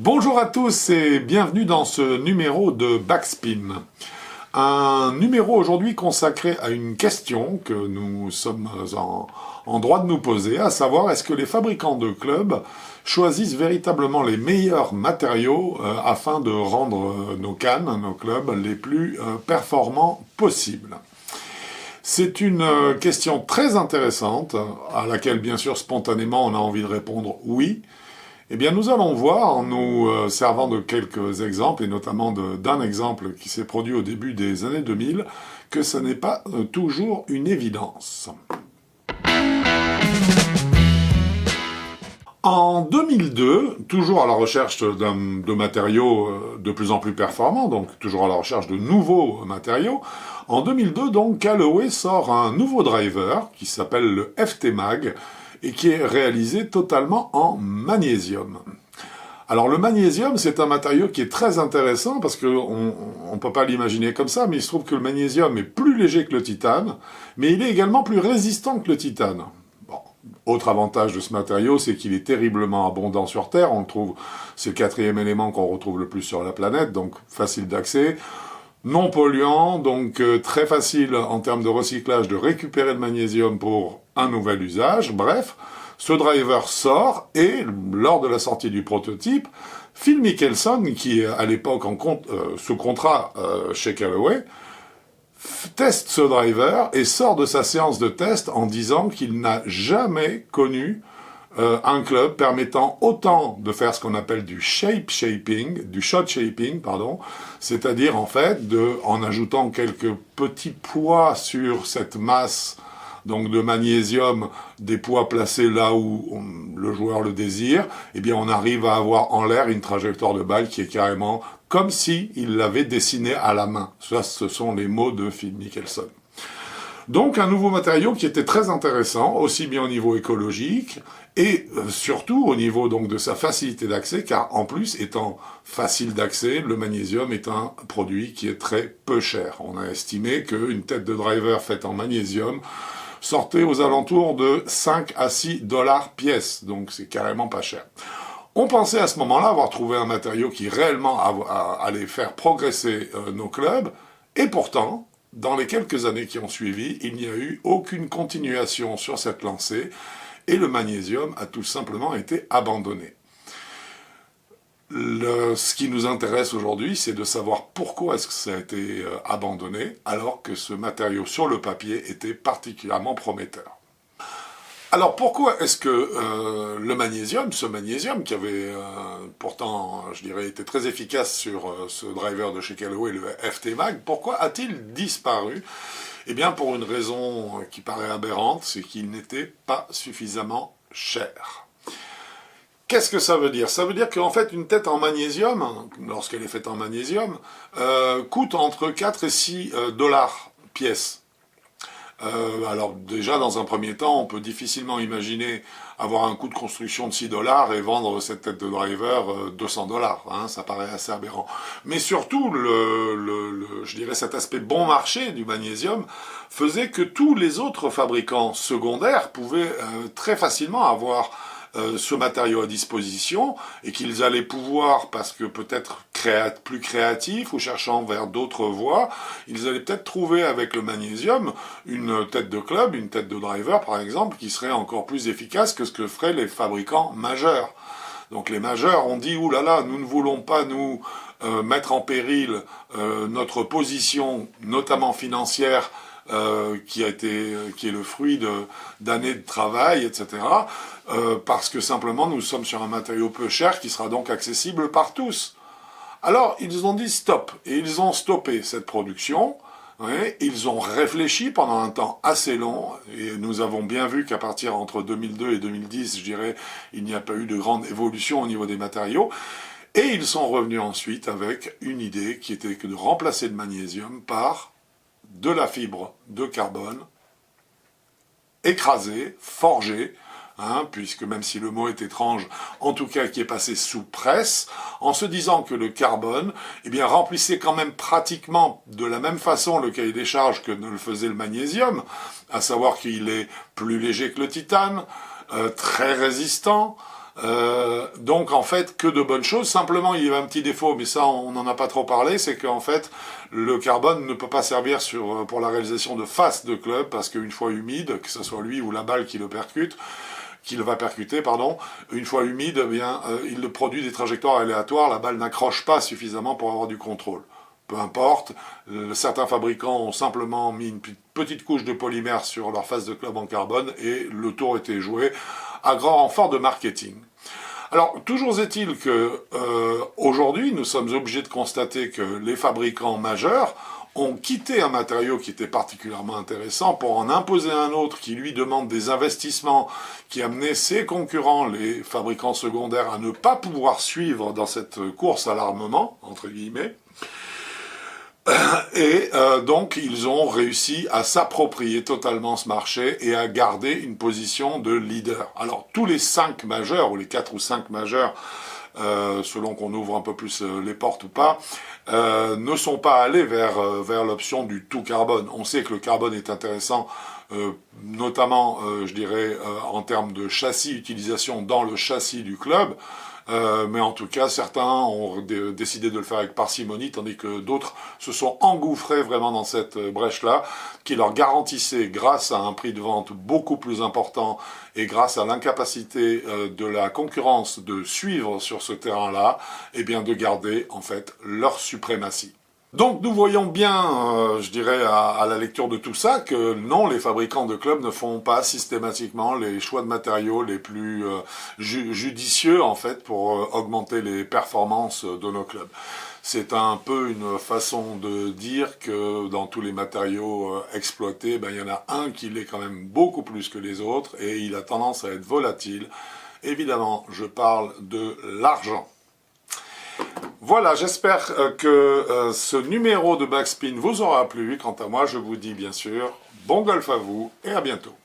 Bonjour à tous et bienvenue dans ce numéro de Backspin. Un numéro aujourd'hui consacré à une question que nous sommes en droit de nous poser, à savoir est-ce que les fabricants de clubs choisissent véritablement les meilleurs matériaux afin de rendre nos cannes, nos clubs, les plus performants possibles. C'est une question très intéressante, à laquelle bien sûr spontanément on a envie de répondre oui. Eh bien, nous allons voir, en nous servant de quelques exemples, et notamment d'un exemple qui s'est produit au début des années 2000, que ce n'est pas toujours une évidence. En 2002, toujours à la recherche de matériaux de plus en plus performants, donc toujours à la recherche de nouveaux matériaux, en 2002, donc, Callaway sort un nouveau driver qui s'appelle le FT Mag, et qui est réalisé totalement en magnésium. Alors le magnésium, c'est un matériau qui est très intéressant parce qu'on ne peut pas l'imaginer comme ça, mais il se trouve que le magnésium est plus léger que le titane, mais il est également plus résistant que le titane. Bon, autre avantage de ce matériau, c'est qu'il est terriblement abondant sur Terre. On le trouve, c'est le quatrième élément qu'on retrouve le plus sur la planète, donc facile d'accès. Non polluant, donc très facile en termes de recyclage de récupérer le magnésium pour un nouvel usage. Bref, ce driver sort et lors de la sortie du prototype, Phil Mickelson, qui est à l'époque sous contrat chez Callaway, teste ce driver et sort de sa séance de test en disant qu'il n'a jamais connu un club permettant autant de faire ce qu'on appelle du shot shaping, c'est-à-dire en fait en ajoutant quelques petits poids sur cette masse donc de magnésium, des poids placés là où le joueur le désire, eh bien on arrive à avoir en l'air une trajectoire de balle qui est carrément comme si il l'avait dessinée à la main. Ça, ce sont les mots de Phil Mickelson. Donc un nouveau matériau qui était très intéressant, aussi bien au niveau écologique et surtout au niveau donc de sa facilité d'accès, car en plus étant facile d'accès, le magnésium est un produit qui est très peu cher. On a estimé qu'une tête de driver faite en magnésium sortait aux alentours de 5 à 6 dollars pièce, donc c'est carrément pas cher. On pensait à ce moment-là avoir trouvé un matériau qui réellement allait faire progresser nos clubs, et pourtant, dans les quelques années qui ont suivi, il n'y a eu aucune continuation sur cette lancée et le magnésium a tout simplement été abandonné. Ce qui nous intéresse aujourd'hui, c'est de savoir pourquoi est-ce que ça a été abandonné alors que ce matériau sur le papier était particulièrement prometteur. Alors pourquoi est-ce que le magnésium, ce magnésium qui avait pourtant, je dirais, été très efficace sur ce driver de chez Callaway, le FT Mag, pourquoi a-t-il disparu? Eh bien pour une raison qui paraît aberrante, c'est qu'il n'était pas suffisamment cher. Qu'est-ce que ça veut dire? Ça veut dire qu'en fait une tête en magnésium, lorsqu'elle est faite en magnésium, coûte entre 4 et 6 dollars pièce. Alors déjà, dans un premier temps, on peut difficilement imaginer avoir un coût de construction de 6 dollars et vendre cette tête de driver 200 dollars. Hein, ça paraît assez aberrant. Mais surtout, je dirais cet aspect bon marché du magnésium faisait que tous les autres fabricants secondaires pouvaient très facilement avoir ce matériau à disposition et qu'ils allaient pouvoir, parce que peut-être plus créatifs ou cherchant vers d'autres voies, ils allaient peut-être trouver avec le magnésium une tête de club, une tête de driver par exemple, qui serait encore plus efficace que ce que feraient les fabricants majeurs. Donc les majeurs ont dit « Ouh là là, nous ne voulons pas nous mettre en péril notre position, notamment financière, qui est le fruit d'années de travail, etc., parce que simplement nous sommes sur un matériau peu cher qui sera donc accessible par tous. » Alors ils ont dit stop, et ils ont stoppé cette production. Ouais, ils ont réfléchi pendant un temps assez long, et nous avons bien vu qu'à partir entre 2002 et 2010, je dirais, il n'y a pas eu de grande évolution au niveau des matériaux. Et ils sont revenus ensuite avec une idée qui était que de remplacer le magnésium par de la fibre de carbone écrasée, forgée, puisque même si le mot est étrange, en tout cas qui est passé sous presse, en se disant que le carbone remplissait quand même pratiquement de la même façon le cahier des charges que ne le faisait le magnésium, à savoir qu'il est plus léger que le titane, très résistant, Donc en fait, que de bonnes choses. Simplement, il y a un petit défaut, mais ça, on n'en a pas trop parlé, c'est qu'en fait, le carbone ne peut pas servir pour la réalisation de faces de club, parce qu'une fois humide, que ce soit lui ou la balle qui le va percuter, pardon, une fois humide, eh bien, il produit des trajectoires aléatoires, la balle n'accroche pas suffisamment pour avoir du contrôle. Peu importe, certains fabricants ont simplement mis une petite couche de polymère sur leur face de club en carbone et le tour était joué à grand renfort de marketing. Alors, toujours est-il que aujourd'hui, nous sommes obligés de constater que les fabricants majeurs ont quitté un matériau qui était particulièrement intéressant pour en imposer un autre qui lui demande des investissements qui amenaient ses concurrents, les fabricants secondaires, à ne pas pouvoir suivre dans cette course à l'armement, entre guillemets. Et donc, ils ont réussi à s'approprier totalement ce marché et à garder une position de leader. Alors, tous les 5 majeurs, ou les 4 ou 5 majeurs, selon qu'on ouvre un peu plus les portes ou pas, ne sont pas allés vers l'option du tout carbone. On sait que le carbone est intéressant, notamment, je dirais, en termes de châssis, utilisation dans le châssis du club, mais en tout cas, certains ont décidé de le faire avec parcimonie, tandis que d'autres se sont engouffrés vraiment dans cette brèche-là, qui leur garantissait, grâce à un prix de vente beaucoup plus important et grâce à l'incapacité de la concurrence de suivre sur ce terrain-là, eh bien de garder en fait leur suprématie. Donc nous voyons bien, je dirais, à la lecture de tout ça, que non, les fabricants de clubs ne font pas systématiquement les choix de matériaux les plus judicieux, en fait, pour augmenter les performances de nos clubs. C'est un peu une façon de dire que dans tous les matériaux exploités, ben, il y en a un qui l'est quand même beaucoup plus que les autres, et il a tendance à être volatile. Évidemment, je parle de l'argent. Voilà, j'espère que ce numéro de Backspin vous aura plu. Quant à moi, je vous dis bien sûr bon golf à vous et à bientôt.